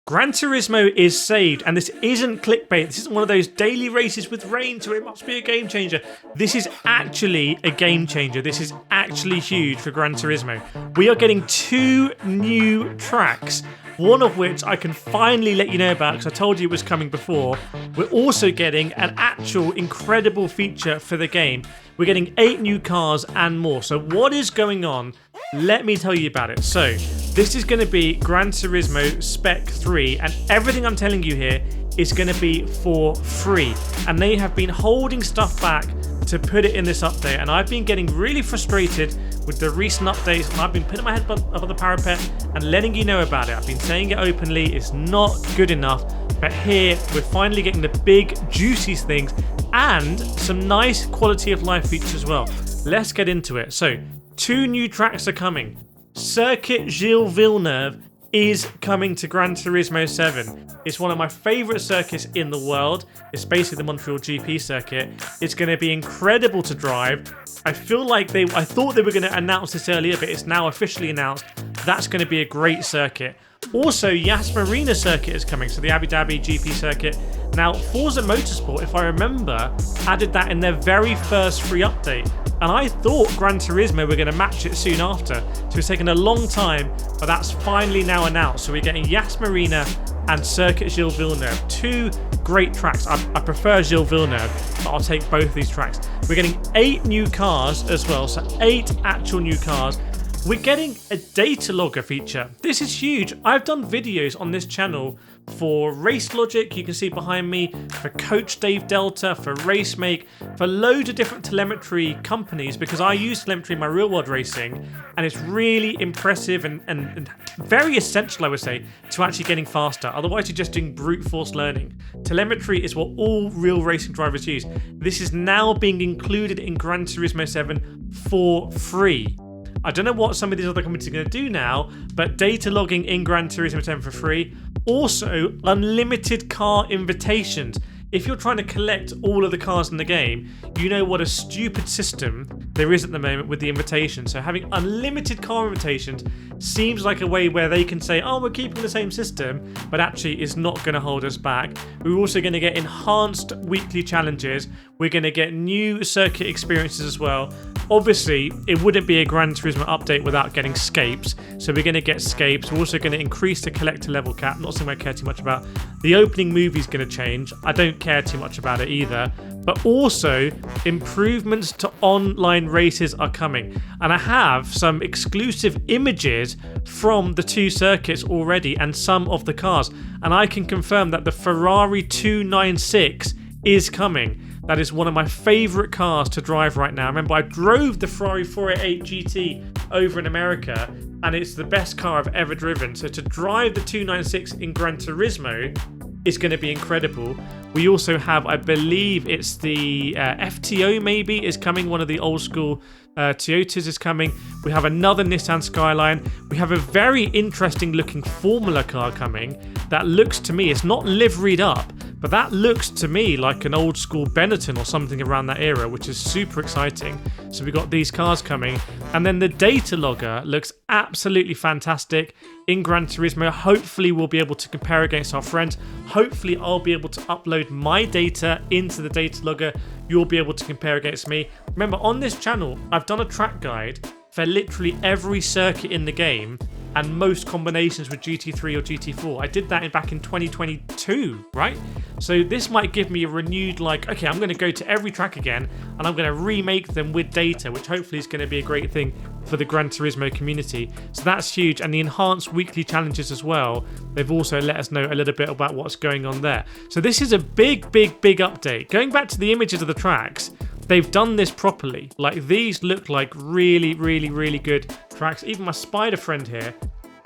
Gran Turismo is saved, and this isn't clickbait. This isn't one of those daily races with rain, so it must be a game changer. This is actually a game changer. This is actually huge for Gran Turismo. We are getting 2 new tracks, one of which I can finally let you know about because I told you it was coming before. We're also getting an actual incredible feature for the game. We're getting 8 new cars and more. So what is going on? Let me tell you about it. So this is going to be Gran Turismo Spec III, and everything I'm telling you here is going to be for free. And they have been holding stuff back to put it in this update, and I've been getting really frustrated with the recent updates, and I've been putting my head above the parapet and letting you know about it. I've been saying it openly, it's not good enough, but here we're finally getting the big juicy things and some nice quality of life features as well. Let's get into it. So 2 new tracks are coming. Circuit Gilles-Villeneuve is coming to Gran Turismo 7. It's one of my favourite circuits in the world. It's basically the Montreal GP circuit. It's going to be incredible to drive. I feel like I thought they were going to announce this earlier, but it's now officially announced. That's going to be a great circuit. Also, Yas Marina circuit is coming, so the Abu Dhabi GP circuit. Now, Forza Motorsport, if I remember, added that in their very first free update. And I thought Gran Turismo were going to match it soon after. So it's taken a long time, but that's finally now announced. So we're getting Yas Marina and Circuit Gilles-Villeneuve. 2 great tracks. I prefer Gilles-Villeneuve, but I'll take both these tracks. We're getting 8 new cars as well. So 8 actual new cars. We're getting a data logger feature. This is huge. I've done videos on this channel for Race Logic, you can see behind me, for Coach Dave Delta, for Racemake, for loads of different telemetry companies, because I use telemetry in my real world racing, and it's really impressive and very essential, I would say, to actually getting faster. Otherwise you're just doing brute force learning. Telemetry is what all real racing drivers use. This is now being included in Gran Turismo 7 for free. I don't know what some of these other companies are going to do now, but data logging in Gran Turismo 7 for free. Also, unlimited car invitations. If you're trying to collect all of the cars in the game, you know what a stupid system there is at the moment with the invitations. So having unlimited car invitations seems like a way where they can say, oh, we're keeping the same system, but actually is not going to hold us back. We're also going to get enhanced weekly challenges. We're going to get new circuit experiences as well. Obviously, it wouldn't be a Gran Turismo update without getting Scapes. So we're going to get Scapes. We're also going to increase the collector level cap. Not something I care too much about. The opening movie is going to change. I don't care too much about it either. But also, improvements to online races are coming. And I have some exclusive images from the 2 circuits already and some of the cars. And I can confirm that the Ferrari 296 is coming. That is one of my favourite cars to drive right now. Remember, I drove the Ferrari 488 GT over in America, and it's the best car I've ever driven. So to drive the 296 in Gran Turismo is going to be incredible. We also have, I believe it's the FTO maybe is coming, one of the old school Toyotas is coming. We have another Nissan Skyline. We have a very interesting looking Formula car coming that looks to me, it's not liveried up, but that looks to me like an old school Benetton or something around that era, which is super exciting. So we've got these cars coming. And then the data logger looks absolutely fantastic in Gran Turismo. Hopefully we'll be able to compare against our friends. Hopefully I'll be able to upload my data into the data logger. You'll be able to compare against me. Remember, on this channel, I've done a track guide for literally every circuit in the game and most combinations with GT3 or GT4. I did that back in 2022, right? So this might give me a renewed, like, okay, I'm going to go to every track again and I'm going to remake them with data, which hopefully is going to be a great thing for the Gran Turismo community. So that's huge. And the enhanced weekly challenges as well, they've also let us know a little bit about what's going on there. So this is a big update. Going back to the images of the tracks, they've done this properly. Like, these look like really good tracks. Even my spider friend here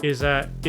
is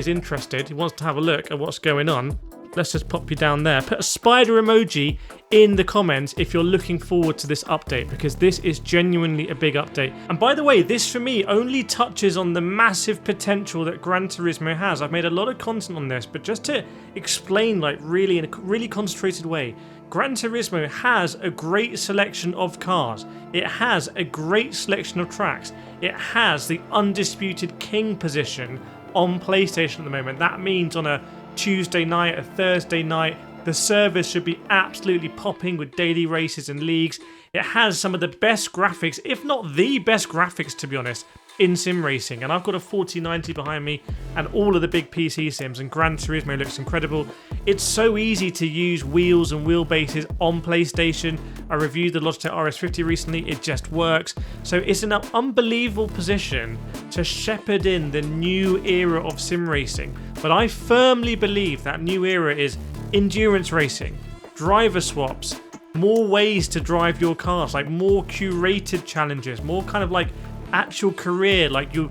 interested. He wants to have a look at what's going on. Let's just pop you down there. Put a spider emoji in the comments if you're looking forward to this update, because this is genuinely a big update. And by the way, this for me only touches on the massive potential that Gran Turismo has. I've made a lot of content on this, but just to explain, like, really in a really concentrated way, Gran Turismo has a great selection of cars. It has a great selection of tracks. It has the undisputed king position on PlayStation at the moment. That means on a Tuesday night, a Thursday night. The servers should be absolutely popping with daily races and leagues. It has some of the best graphics, if not the best graphics, to be honest, in sim racing. And I've got a 4090 behind me and all of the big PC sims, and Gran Turismo looks incredible. It's so easy to use wheels and wheelbases on PlayStation. I reviewed the Logitech RS50 recently, it just works. So it's an unbelievable position to shepherd in the new era of sim racing. But I firmly believe that new era is endurance racing, driver swaps, more ways to drive your cars, like more curated challenges, more kind of like actual career, like you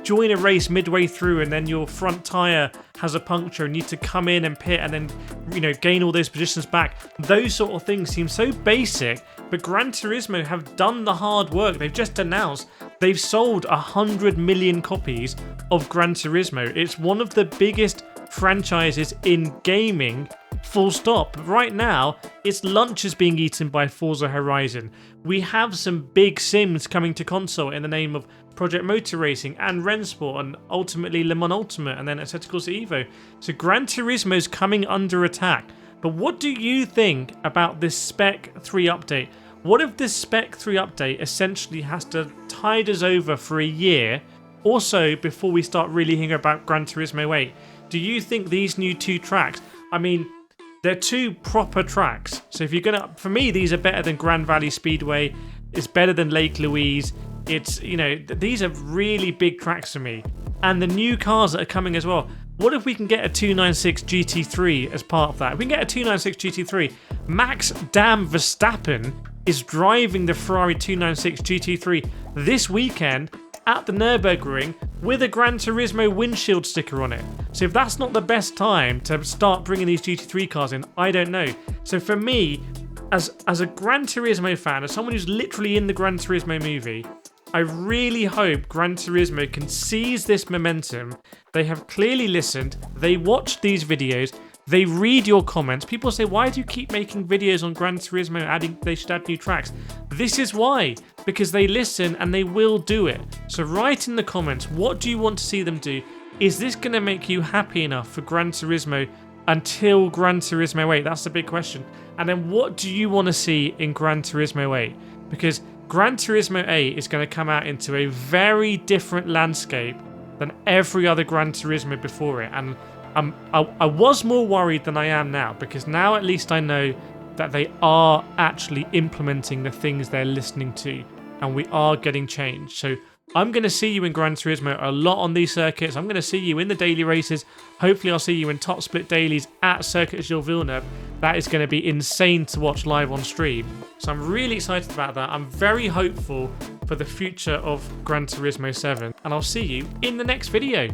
join a race midway through and then your front tire has a puncture and you need to come in and pit and then gain all those positions back. Those sort of things seem so basic, but Gran Turismo have done the hard work. They've just announced they've sold 100 million copies of Gran Turismo. It's one of the biggest franchises in gaming, full stop. Right now, its lunch is being eaten by Forza Horizon. We have some big sims coming to console in the name of Project Motor Racing and Rennsport and ultimately Le Mans Ultimate and then Assetto Corsa Evo. So Gran Turismo is coming under attack. But what do you think about this Spec 3 update? What if this Spec 3 update essentially has to tide us over for a year or so before we start really hearing about Gran Turismo 8? Do you think these new 2 tracks, I mean, they're 2 proper tracks. So if you're gonna, for me, these are better than Grand Valley Speedway. It's better than Lake Louise. It's, these are really big tracks for me. And the new cars that are coming as well. What if we can get a 296 GT3 as part of that? If we can get a 296 GT3, Max damn Verstappen is driving the Ferrari 296 GT3 this weekend at the Nürburgring with a Gran Turismo windshield sticker on it. So if that's not the best time to start bringing these GT3 cars in, I don't know. So for me, as a Gran Turismo fan, as someone who's literally in the Gran Turismo movie, I really hope Gran Turismo can seize this momentum. They have clearly listened, they watched these videos, they read your comments. People say, why do you keep making videos on Gran Turismo they should add new tracks? This is why, because they listen and they will do it. So write in the comments, what do you want to see them do? Is this going to make you happy enough for Gran Turismo until Gran Turismo 8? That's the big question. And then what do you want to see in Gran Turismo 8? Because Gran Turismo 8 is going to come out into a very different landscape than every other Gran Turismo before it. And I was more worried than I am now, because now at least I know that they are actually implementing the things they're listening to and we are getting change. So I'm going to see you in Gran Turismo a lot on these circuits. I'm going to see you in the daily races. Hopefully I'll see you in top split dailies at Circuit Gilles-Villeneuve. That is going to be insane to watch live on stream. So I'm really excited about that. I'm very hopeful for the future of Gran Turismo 7. And I'll see you in the next video.